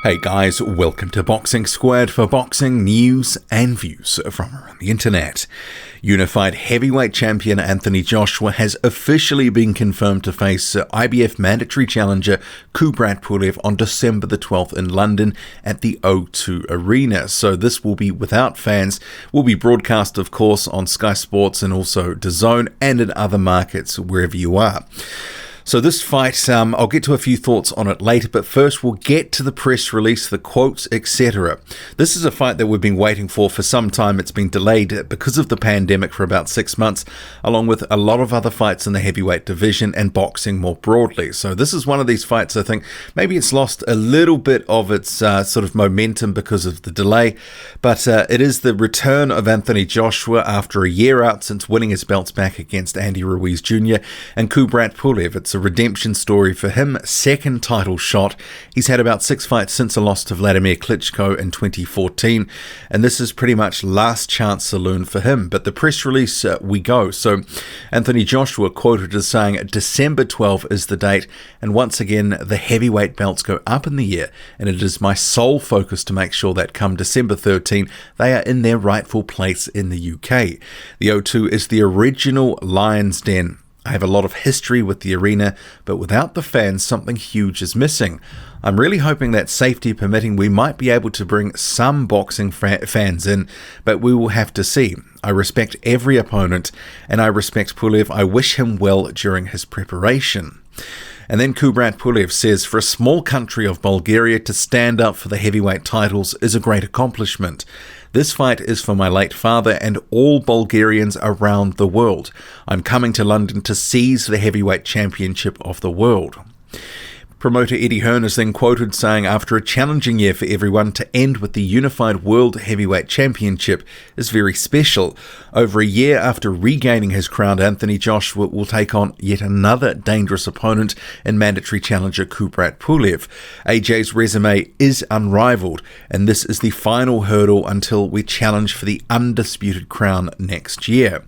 Hey guys, welcome to Boxing Squared for boxing news and views from around the internet. Unified heavyweight champion Anthony Joshua has officially been confirmed to face IBF mandatory challenger Kubrat Pulev on December the 12th in London at the O2 Arena. So this will be without fans, will be broadcast of course on Sky Sports and also DAZN and in other markets wherever you are. So this fight, I'll get to a few thoughts on it later, but first we'll get to the press release, the quotes, etc. This is a fight that we've been waiting for some time. It's been delayed because of the pandemic for about 6 months, along with a lot of other fights in the heavyweight division and boxing more broadly. So this is one of these fights, I think, maybe it's lost a little bit of its sort of momentum because of the delay, but it is the return of Anthony Joshua after a year out since winning his belts back against Andy Ruiz Jr. and Kubrat Pulev. It's a redemption story for him, second title shot. He's had about 6 fights since a loss to Vladimir Klitschko in 2014, and this is pretty much last chance saloon for him. But the press release, we go. So Anthony Joshua quoted as saying, December 12 is the date, and once again the heavyweight belts go up in the air, and it is my sole focus to make sure that come December 13 they are in their rightful place in the UK. The O2 is the original Lion's Den. I have a lot of history with the arena, but without the fans, something huge is missing. I'm really hoping that safety permitting, we might be able to bring some boxing fans in, but we will have to see. I respect every opponent, and I respect Pulev. I wish him well during his preparation. And then Kubrat Pulev says, for a small country of Bulgaria to stand up for the heavyweight titles is a great accomplishment. This fight is for my late father and all Bulgarians around the world. I'm coming to London to seize the heavyweight championship of the world. Promoter Eddie Hearn is then quoted saying, after a challenging year for everyone, to end with the unified World Heavyweight Championship is very special. Over a year after regaining his crown, Anthony Joshua will take on yet another dangerous opponent in mandatory challenger Kubrat Pulev. AJ's resume is unrivaled, and this is the final hurdle until we challenge for the undisputed crown next year.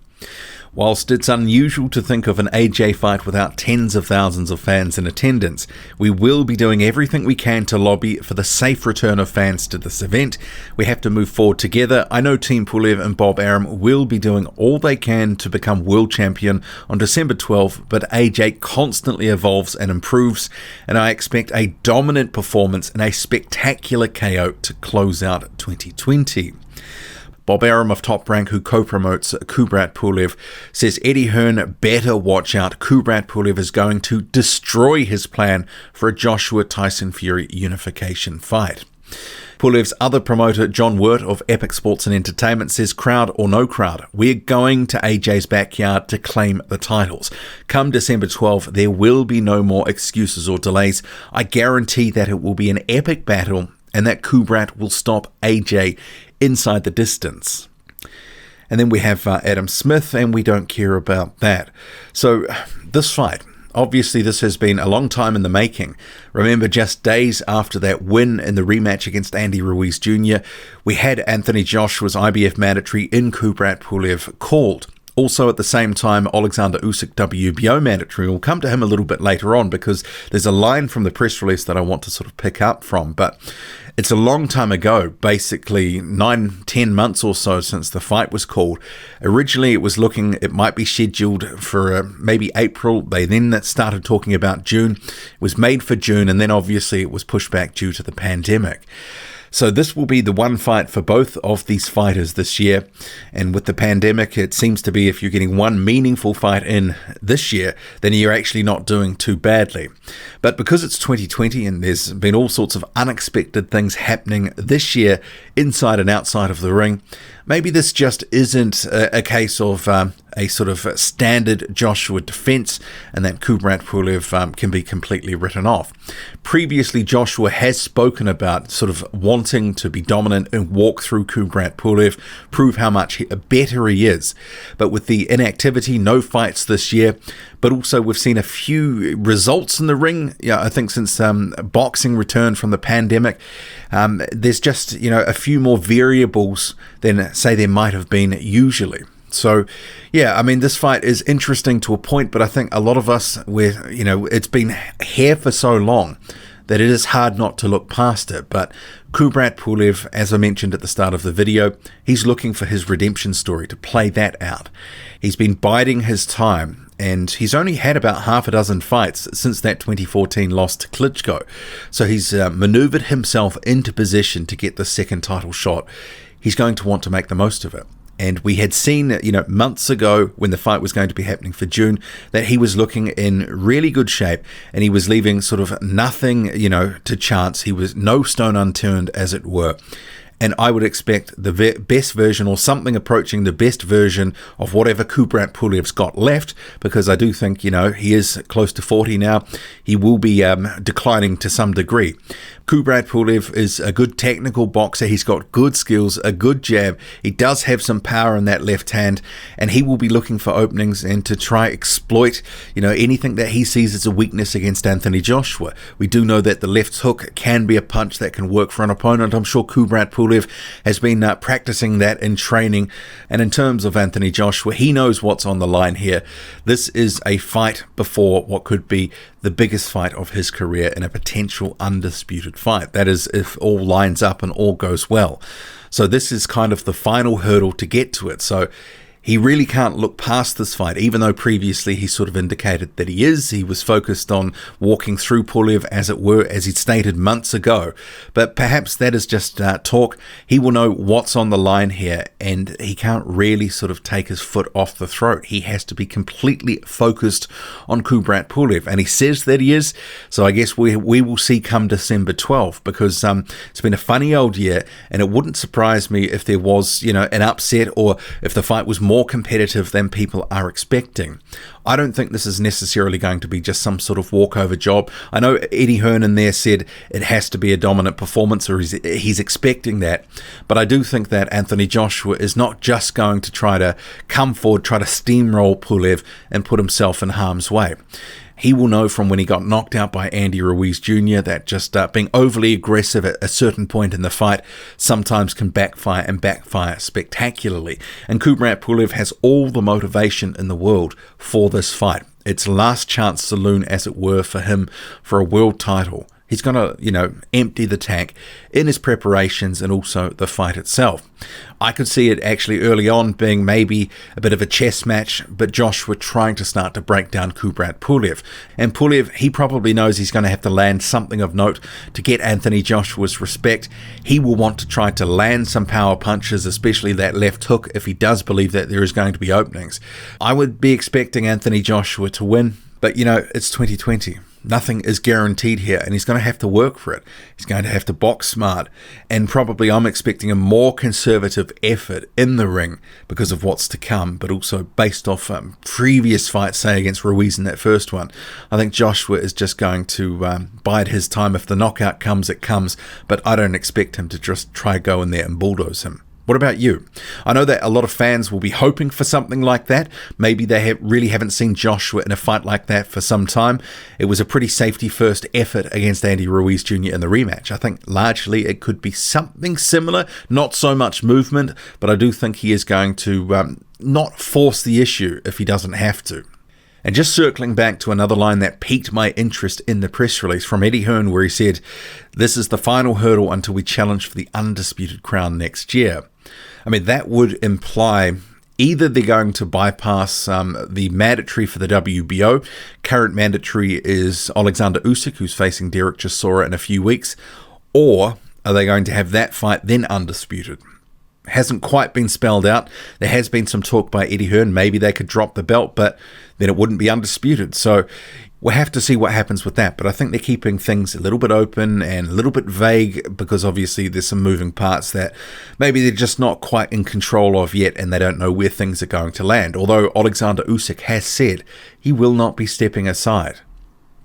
Whilst it's unusual to think of an AJ fight without tens of thousands of fans in attendance, we will be doing everything we can to lobby for the safe return of fans to this event. We have to move forward together. I know Team Pulev and Bob Arum will be doing all they can to become world champion on December 12th, but AJ constantly evolves and improves, and I expect a dominant performance and a spectacular KO to close out 2020. Bob Arum of Top Rank, who co-promotes Kubrat Pulev, says Eddie Hearn better watch out. Kubrat Pulev is going to destroy his plan for a Joshua-Tyson Fury unification fight. Pulev's other promoter, John Wirt of Epic Sports and Entertainment, says crowd or no crowd, we're going to AJ's backyard to claim the titles. Come December 12th, there will be no more excuses or delays. I guarantee that it will be an epic battle and that Kubrat will stop AJ inside the distance. And then we have Adam Smith, and we don't care about that. So this fight, obviously this has been a long time in the making. Remember, just days after that win in the rematch against Andy Ruiz Jr., we had Anthony Joshua's IBF mandatory in Kubrat Pulev called. Also at the same time, Alexander Usyk WBO mandatory. We'll come to him a little bit later on because there's a line from the press release that I want to sort of pick up from. But it's a long time ago, basically 9-10 months or so since the fight was called. Originally, it might be scheduled for maybe April. They then started talking about June. It was made for June, and then obviously it was pushed back due to the pandemic. So this will be the one fight for both of these fighters this year. And with the pandemic, it seems to be if you're getting one meaningful fight in this year, then you're actually not doing too badly. But because it's 2020 and there's been all sorts of unexpected things happening this year inside and outside of the ring, maybe this just isn't a case of a sort of standard Joshua defense and that Kubrat Pulev can be completely written off. Previously, Joshua has spoken about sort of wanting to be dominant and walk through Kubrat Pulev, prove how much better he is. But with the inactivity, no fights this year, but also we've seen a few results in the ring. Yeah, I think since boxing returned from the pandemic, there's just, a few more variables than say there might have been usually. So, yeah, I mean, this fight is interesting to a point, but I think a lot of us, it's been here for so long that it is hard not to look past it. But Kubrat Pulev, as I mentioned at the start of the video, he's looking for his redemption story, to play that out. He's been biding his time, and he's only had about half a dozen fights since that 2014 loss to Klitschko. So he's maneuvered himself into position to get the second title shot. He's going to want to make the most of it. And we had seen, months ago when the fight was going to be happening for June, that he was looking in really good shape and he was leaving sort of nothing, to chance. He was no stone unturned, as it were. And I would expect the best version, or something approaching the best version of whatever Kubrat Pulev's got left, because I do think, he is close to 40 now. He will be declining to some degree. Kubrat Pulev is a good technical boxer. He's got good skills, a good jab. He does have some power in that left hand, and he will be looking for openings and to try exploit, anything that he sees as a weakness against Anthony Joshua. We do know that the left hook can be a punch that can work for an opponent. I'm sure Kubrat Pulev has been practicing that in training. And in terms of Anthony Joshua, he knows what's on the line here. This is a fight before what could be the biggest fight of his career in a potential undisputed fight. That is, if all lines up and all goes well. So this is kind of the final hurdle to get to it. So he really can't look past this fight, even though previously he sort of indicated that he is. He was focused on walking through Pulev, as it were, as he'd stated months ago. But perhaps that is just talk. He will know what's on the line here, and he can't really sort of take his foot off the throat. He has to be completely focused on Kubrat Pulev, and he says that he is. So I guess we will see come December 12th, because it's been a funny old year, and it wouldn't surprise me if there was, an upset, or if the fight was more competitive than people are expecting. I don't think this is necessarily going to be just some sort of walkover job. I know Eddie Hearn in there said it has to be a dominant performance, or he's expecting that. But I do think that Anthony Joshua is not just going to try to come forward, try to steamroll Pulev and put himself in harm's way. He will know from when he got knocked out by Andy Ruiz Jr. that just being overly aggressive at a certain point in the fight sometimes can backfire, and backfire spectacularly. And Kubrat Pulev has all the motivation in the world for this fight. It's last chance saloon, as it were, for him for a world title. He's going to, empty the tank in his preparations and also the fight itself. I could see it actually early on being maybe a bit of a chess match, but Joshua trying to start to break down Kubrat Pulev. And Pulev, he probably knows he's going to have to land something of note to get Anthony Joshua's respect. He will want to try to land some power punches, especially that left hook, if he does believe that there is going to be openings. I would be expecting Anthony Joshua to win, but it's 2020. Nothing is guaranteed here, and he's going to have to work for it. He's going to have to box smart, and probably I'm expecting a more conservative effort in the ring because of what's to come, but also based off previous fights, say against Ruiz in that first one. I think Joshua is just going to bide his time. If the knockout comes, it comes, but I don't expect him to just try go in there and bulldoze him. What about you? I know that a lot of fans will be hoping for something like that. Maybe they really haven't seen Joshua in a fight like that for some time. It was a pretty safety-first effort against Andy Ruiz Jr. in the rematch. I think largely it could be something similar, not so much movement, but I do think he is going to not force the issue if he doesn't have to. And just circling back to another line that piqued my interest in the press release from Eddie Hearn, where he said, "This is the final hurdle until we challenge for the undisputed crown next year." I mean, that would imply either they're going to bypass the mandatory for the WBO. Current mandatory is Alexander Usyk, who's facing Derek Chisora in a few weeks. Or are they going to have that fight then undisputed? Hasn't quite been spelled out. There has been some talk by Eddie Hearn. Maybe they could drop the belt, but then it wouldn't be undisputed. So we'll have to see what happens with that. But I think they're keeping things a little bit open and a little bit vague, because obviously there's some moving parts that maybe they're just not quite in control of yet, and they don't know where things are going to land. Although Alexander Usyk has said he will not be stepping aside.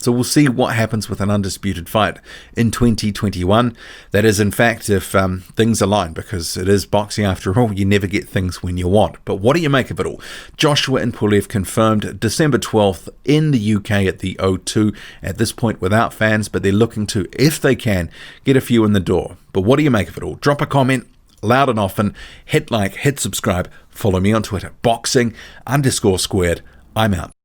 So we'll see what happens with an undisputed fight in 2021. That is, in fact, if things align, because it is boxing after all. You never get things when you want. But what do you make of it all? Joshua and Pulev confirmed December 12th in the UK at the O2, at this point without fans, but they're looking to, if they can, get a few in the door. But what do you make of it all? Drop a comment loud and often. Hit like, hit subscribe, follow me on Twitter, boxing_squared. I'm out.